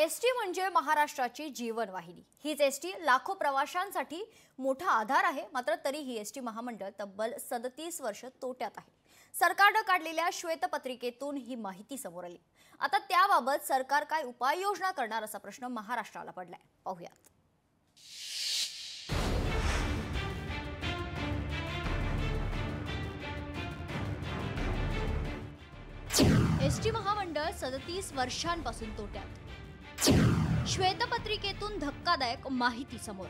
ST म्हणजे महाराष्ट्राची जीवनवाहिनी। हीच एसटी लाखो प्रवाशांसाठी मोठा आधार आहे। मात्र तरीही एसटी महामंडळ तब्बल 37 वर्ष तोट्यात आहे। सरकारने काढलेल्या श्वेतपत्रिकेतून ही माहिती समोर आली। आता त्याबाबत सरकार काय उपाययोजना करणार असा प्रश्न महाराष्ट्राला पडलाय। पाहूयात। एसटी महामंडळ 37 वर्षांपासून तोट्यात। श्वेतपत्रिकेतून धक्कादायक माहिती समोर।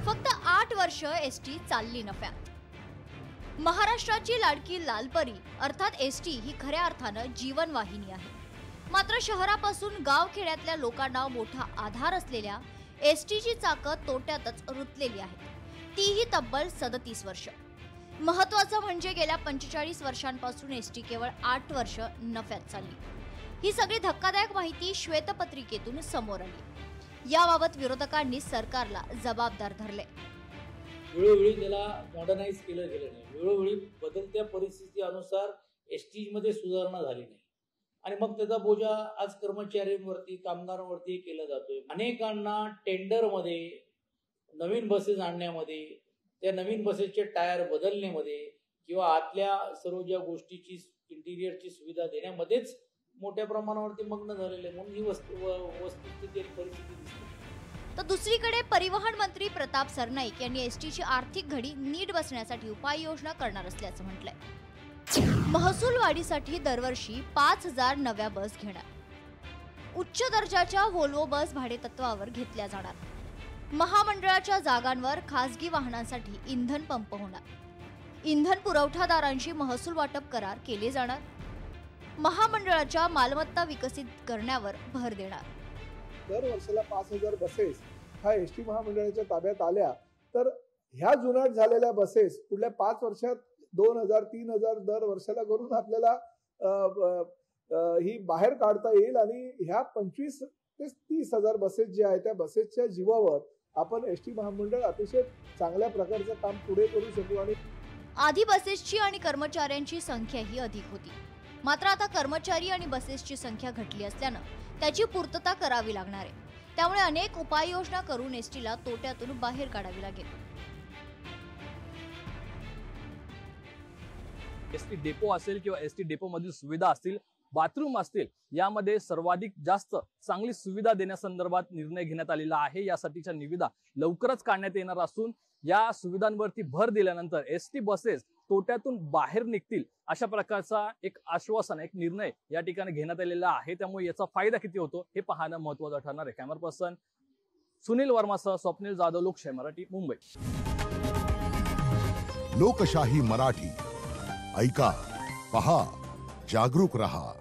फक्त 8 वर्ष एसटी चालली नफ्यात। महाराष्ट्राची लाडकी लालपरी अर्थात एसटी ही खऱ्या अर्थानं जीवनवाहिनी आहे। मात्र शहरापासून गावखेड्यातल्या लोकांना मोठा आधार असलेल्या एसटीची चाकं तोट्यातच रुतलेली आहे, तीही तब्बल 37 वर्ष। महत्त्वाचं म्हणजे गेल्या 45 वर्षांपासून एसटी केवळ 8 वर्ष नफ्यात चालली। ही सगळी धक्कादायक माहिती श्वेतपत्रिकेतून समोर आली। याबाबत विरोधकांनी सरकारला जबाबदार धरले। वेळोवेळी त्याला मॉडर्नाइज केलं गेलं नाही, वेळोवेळी बदलत्या परिस्थितीनुसार एसटी मध्ये सुधारणा झाली नाही आणि मग त्याचा बोजा आज कर्मचाऱ्यांवरती कामगारांवरती केला जातोय। अनेकांना टेंडरमध्ये नवीन बसेस आणण्यामध्ये, त्या नवीन बसेसचे टायर बदलण्यामध्ये किंवा आतल्या सर्व ज्या गोष्टीची इंटिरियरची सुविधा देण्यामध्येच मोठ्या प्रमाणावरती मग्न झालेले, म्हणून ही वस्तुस्थिती आणि परिस्थिती दिसते। तर दुसरीकडे परिवहन मंत्री प्रताप सरनाईक यांनी एसटीची आर्थिक घडी नीट बसण्यासाठी उपाययोजना करणार असल्याचं म्हटलंय। महसूल वाढीसाठी दरवर्षी 5000 नव्या बस घेणार। उच्च दर्जाच्या व्होल्वो बस भाडे तत्वावर घेतल्या जाणार। महामंडळाच्या जागांवर खासगी वाहनांसाठी इंधन पंप होणार। इंधन पुरवठादारांशी महसूल वाटप करार केले जाणार। महामंडळाच्या मालमत्ता विकसित करण्यावर भर देणार। दर वर्षाला 5000 बसेस हा एसटी महामंडळाच्या ताब्यात आल्या तर ह्या जुनाट झालेल्या बसेस पुढल्या 5 वर्षात 2000 3000 दर वर्षाला करून आपल्याला ही बाहेर काढता येईल आणि ह्या 25 ते 30,000 बसेस जे आहेत त्या बसेसच्या जीवावर आपण एसटी महामंडळ अतिशय चांगल्या प्रकारचं काम पुढे करू शकू। आणि आधी बसेसची आणि कर्मचाऱ्यांची संख्या ही अधिक होती, मात्र आता कर्मचारी आणि बसेसची संख्या घटली असल्यानं त्याची पूर्तता करावी लागणार आहे। त्यामुळे अनेक उपाययोजना करून एसटीला तोट्यातून बाहेर काढावी लागेल। एसटी डेपो असेल किंवा एसटी डेपो मधील सुविधा असतील, बाथरूम असतील, यामध्ये सर्वाधिक जास्त चांगली सुविधा देण्यासंदर्भात निर्णय घेण्यात आलेला आहे। यासाठीच्या निविदा लवकरच काढण्यात येणार असून या सुविधांवरती भर दिल्यानंतर एसटी बसेस तोट्यातून बाहेर निघतील अशा प्रकारचा एक आश्वासन, एक निर्णय या ठिकाणी घेण्यात आलेला आहे। त्यामुळे याचा फायदा किती होतो हे पाहणं महत्त्वाचं ठरणार आहे। कॅमेरा पर्सन सुनील वर्मासह स्वप्नील जाधव, लोकशाही मराठी, मुंबई। लोकशाही मराठी ऐका, पहा, जागरूक रहा।